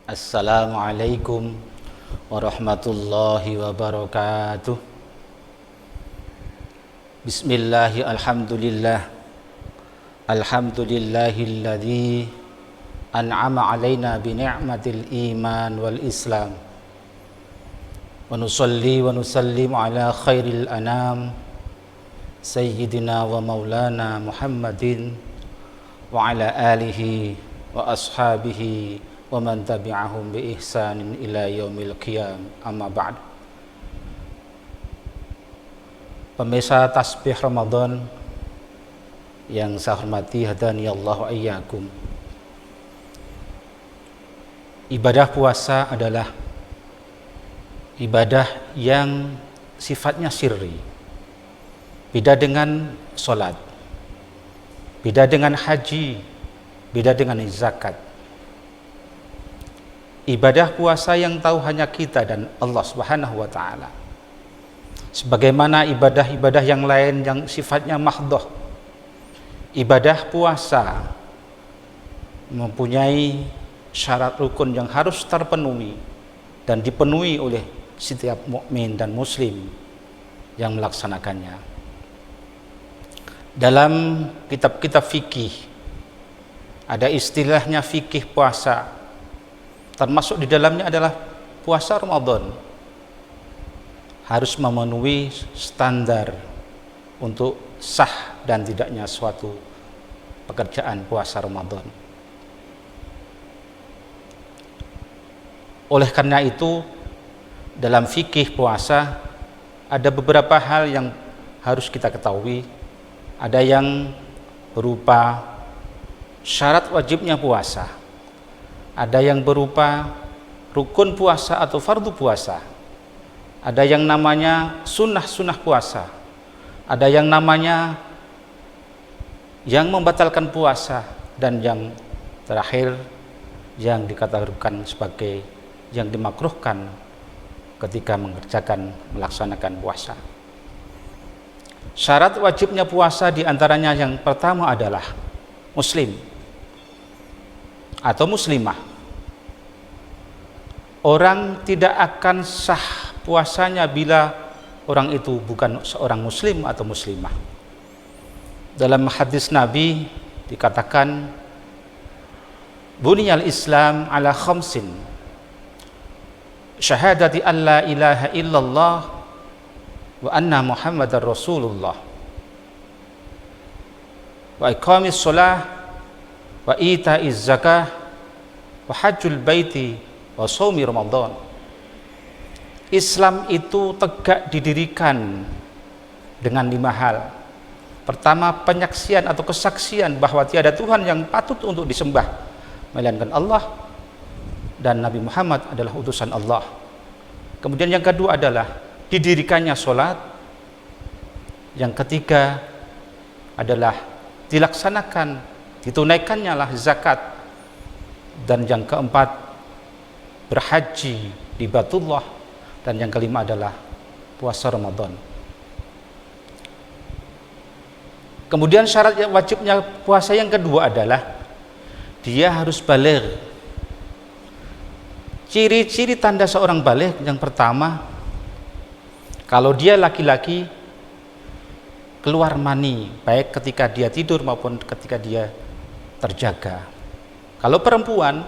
Assalamualaikum warahmatullahi wabarakatuh. Bismillahi alhamdulillah. Alhamdulillahilladzi an'ama alaina bi ni'matil iman wal islam. Wa nusalli wa nusallimu ala khairil anam sayyidina wa maulana Muhammadin wa ala alihi wa ashabihi wa man tabi'ahum bi ihsanin ila yaumil qiyam, amma ba'd. Pemirsa tasbih Ramadan yang saya hormati, hadani Allah wa iyyakum. Ibadah puasa adalah ibadah yang sifatnya sirri. Beda dengan sholat, beda dengan haji, beda dengan zakat. Ibadah puasa yang tahu hanya kita dan Allah Subhanahu wa ta'ala. Sebagaimana ibadah-ibadah yang lain yang sifatnya mahdhah, ibadah puasa mempunyai syarat rukun yang harus terpenuhi dan dipenuhi oleh setiap mukmin dan muslim yang melaksanakannya. Dalam kitab-kitab fikih ada istilahnya fikih puasa. Termasuk di dalamnya adalah puasa Ramadan harus memenuhi standar untuk sah dan tidaknya suatu pekerjaan puasa Ramadan. Oleh karena itu, dalam fikih puasa ada beberapa hal yang harus kita ketahui. Ada yang berupa syarat wajibnya puasa, ada yang berupa rukun puasa atau fardu puasa, ada yang namanya sunnah-sunnah puasa, ada yang namanya yang membatalkan puasa, dan yang terakhir yang dikategorikan sebagai yang dimakruhkan ketika melaksanakan puasa. Syarat wajibnya puasa diantaranya yang pertama adalah muslim atau muslimah. Orang tidak akan sah puasanya bila orang itu bukan seorang muslim atau muslimah. Dalam hadis Nabi dikatakan, buniyal Islam ala khamsin, syahadati an la ilaha illallah wa anna Muhammadar Rasulullah, wa iqamis shalah, wa ita'iz zakah, wa hajjul baiti, wa shaumi Ramadan. Islam itu tegak didirikan dengan 5 hal. Pertama, penyaksian atau kesaksian bahwa tiada Tuhan yang patut untuk disembah melainkan Allah dan Nabi Muhammad adalah utusan Allah. Kemudian yang kedua adalah didirikannya sholat. Yang ketiga adalah dilaksanakan, ditunaikannya lah zakat. Dan yang keempat berhaji di Baitullah. Dan yang kelima adalah puasa Ramadan. Kemudian syarat wajibnya puasa yang kedua adalah dia harus baligh. Ciri-ciri tanda seorang baligh yang pertama, kalau dia laki-laki keluar mani baik ketika dia tidur maupun ketika dia terjaga. Kalau perempuan,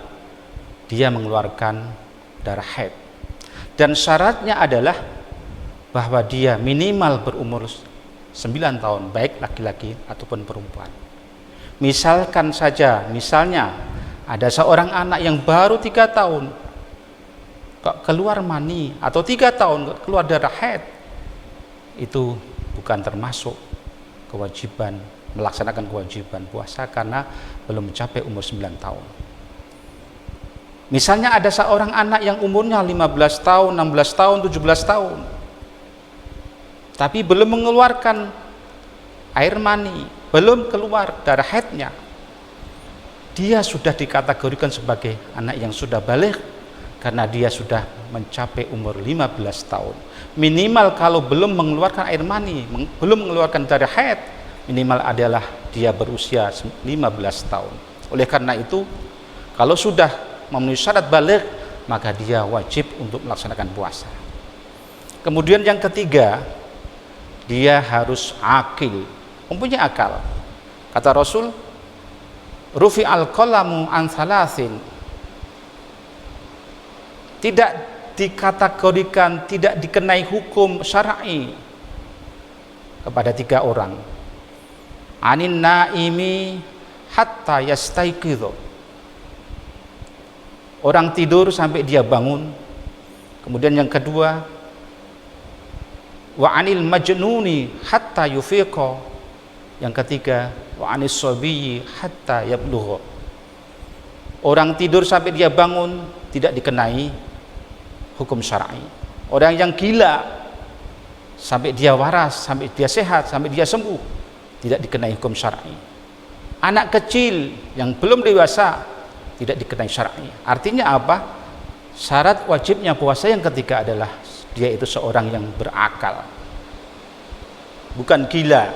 dia mengeluarkan darah haid. Dan syaratnya adalah bahwa dia minimal berumur 9 tahun, baik laki-laki ataupun perempuan. Misalnya ada seorang anak yang baru 3 tahun kok keluar mani, atau 3 tahun kok keluar darah haid, itu bukan termasuk kewajiban melaksanakan kewajiban puasa karena belum mencapai umur 9 tahun. Misalnya ada seorang anak yang umurnya 15 tahun, 16 tahun, 17 tahun tapi belum mengeluarkan air mani, belum keluar darah haidnya, dia sudah dikategorikan sebagai anak yang sudah baligh karena dia sudah mencapai umur 15 tahun. Minimal kalau belum mengeluarkan air mani, belum mengeluarkan darah haid, minimal adalah dia berusia 15 tahun. Oleh karena itu, kalau sudah memenuhi syarat baligh, maka dia wajib untuk melaksanakan puasa. Kemudian yang ketiga, dia harus akil, mempunyai akal. Kata Rasul, rufi al-qalamu an thalathin, tidak dikategorikan, tidak dikenai hukum syar'i kepada 3 orang. Anin naimi hatta yastaiqidhu, orang tidur sampai dia bangun. Kemudian yang kedua, wa anil majnuni hatta yufiqa, yang ketiga, wa anis sabiyyi hatta yablugha. Orang tidur sampai dia bangun tidak dikenai hukum syar'i. Orang yang gila sampai dia waras, sampai dia sehat, sampai dia sembuh, tidak dikenai hukum syar'i. Anak kecil yang belum dewasa tidak dikenai syar'i. Artinya apa? Syarat wajibnya puasa yang ketiga adalah dia itu seorang yang berakal, bukan gila,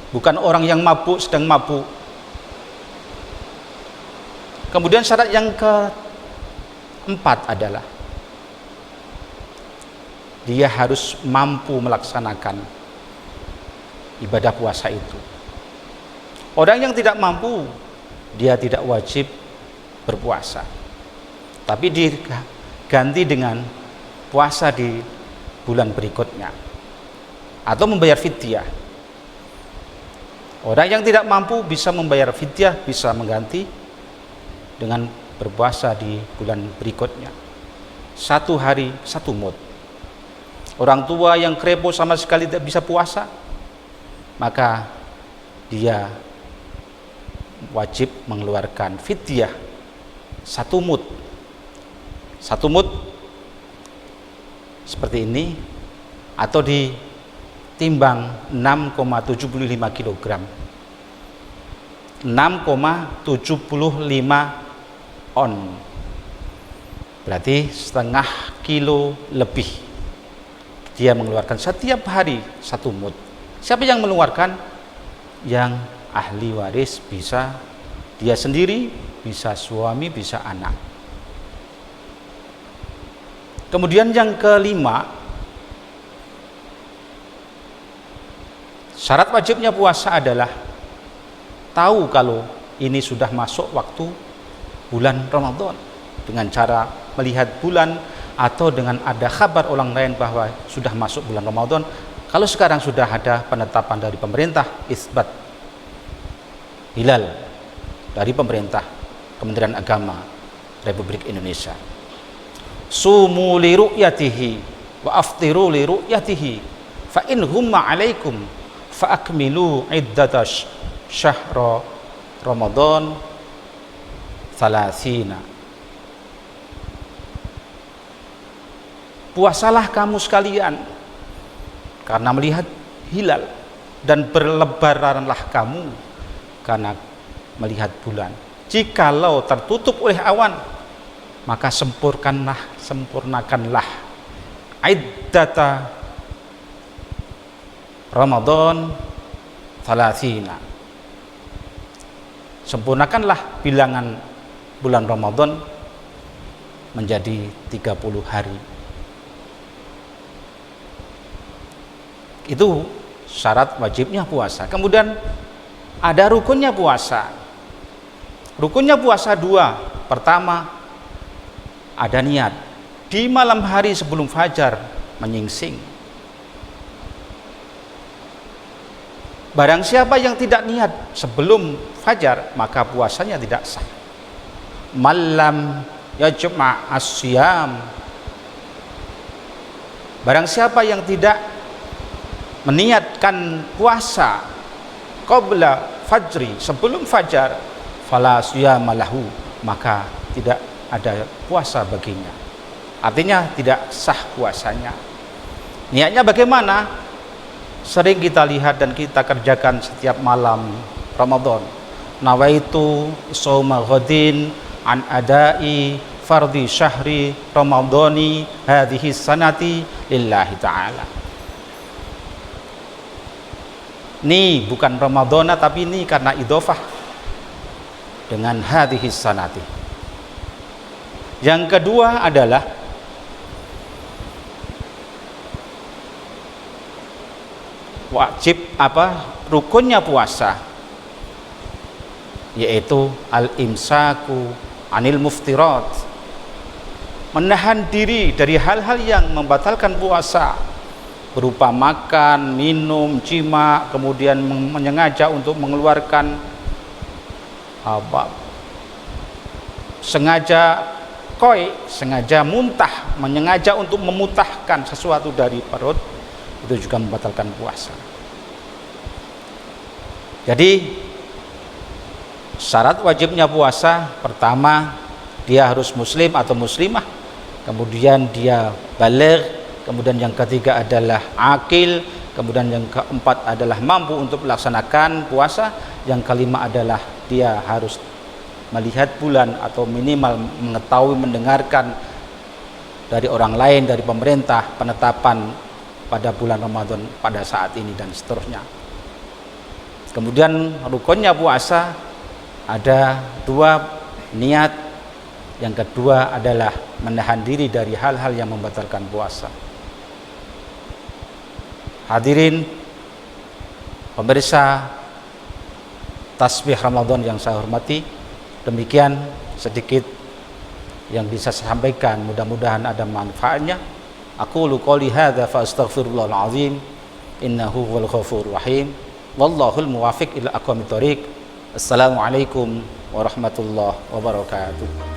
bukan orang yang mabuk sedang mabuk. Kemudian syarat yang keempat adalah dia harus mampu melaksanakan ibadah puasa itu. Orang yang tidak mampu, dia tidak wajib berpuasa, tapi diganti dengan puasa di bulan berikutnya atau membayar fidyah. Orang yang tidak mampu bisa membayar fidyah, bisa mengganti dengan berpuasa di bulan berikutnya. 1 hari 1 mud. Orang tua yang krepo sama sekali tidak bisa puasa, maka dia wajib mengeluarkan fidyah 1 mud. 1 mud seperti ini, atau ditimbang 6,75 kg. 6,75 on, berarti setengah kilo lebih. Dia mengeluarkan setiap hari 1 mud. Siapa yang mengeluarkan? Yang ahli waris, bisa dia sendiri, bisa suami, bisa anak. Kemudian yang kelima, syarat wajibnya puasa adalah tahu kalau ini sudah masuk waktu bulan Ramadan dengan cara melihat bulan atau dengan ada kabar orang lain bahwa sudah masuk bulan Ramadan. Kalau sekarang sudah ada penetapan dari pemerintah, isbat hilal dari pemerintah, Kementerian Agama Republik Indonesia, sumu li ru'yatihi wa aftiru li ru'yatihi fa in humma alaikum fa akmilu iddatash syahra Ramadan 30. Puasalah kamu sekalian karena melihat hilal, dan berlebaranlah kamu karena melihat bulan. Jikalau tertutup oleh awan, maka sempurnakanlah iddata Ramadan 30. Sempurnakanlah bilangan bulan Ramadan menjadi 30 hari. Itu syarat wajibnya puasa. Kemudian ada rukunnya puasa. Rukunnya puasa 2. Pertama, ada niat. Di malam hari sebelum fajar menyingsing. Barang siapa yang tidak niat sebelum fajar, maka puasanya tidak sah. Malam yajma' as-siyam. Barang siapa yang tidak meniatkan puasa qabla fajri, sebelum fajar, fala siyama lahu, maka tidak ada puasa baginya. Artinya tidak sah puasanya. Niatnya bagaimana? Sering kita lihat dan kita kerjakan setiap malam Ramadan. Nawaitu shauma ghadin an adai fardhi syahri ramadhani hadhihi sanati lillahi ta'ala. Ini bukan Ramadhana, tapi ini karena idhofah dengan hadhihi sanati. Yang kedua adalah wajib rukunnya puasa, yaitu al-imsaku anil muftirat, menahan diri dari hal-hal yang membatalkan puasa, berupa makan, minum, jima, kemudian menyengaja untuk mengeluarkan sengaja muntah, menyengaja untuk memutahkan sesuatu dari perut, itu juga membatalkan puasa. Jadi syarat wajibnya puasa, pertama dia harus muslim atau muslimah, kemudian dia baligh, kemudian yang ketiga adalah akil, kemudian yang keempat adalah mampu untuk melaksanakan puasa, yang kelima adalah dia harus melihat bulan atau minimal mengetahui, mendengarkan dari orang lain, dari pemerintah, penetapan pada bulan Ramadan pada saat ini dan seterusnya. Kemudian rukunnya puasa ada dua, niat, yang kedua adalah menahan diri dari hal-hal yang membatalkan puasa. Hadirin pemirsa tasbih Ramadan yang saya hormati, demikian sedikit yang bisa saya sampaikan, mudah-mudahan ada manfaatnya. Aqulu qouli hadza fa astaghfirullahal azim innahu huwal ghafurur rahim wallahul muwaffiq ila aqwamit thoriq. Assalamualaikum warahmatullahi wabarakatuh.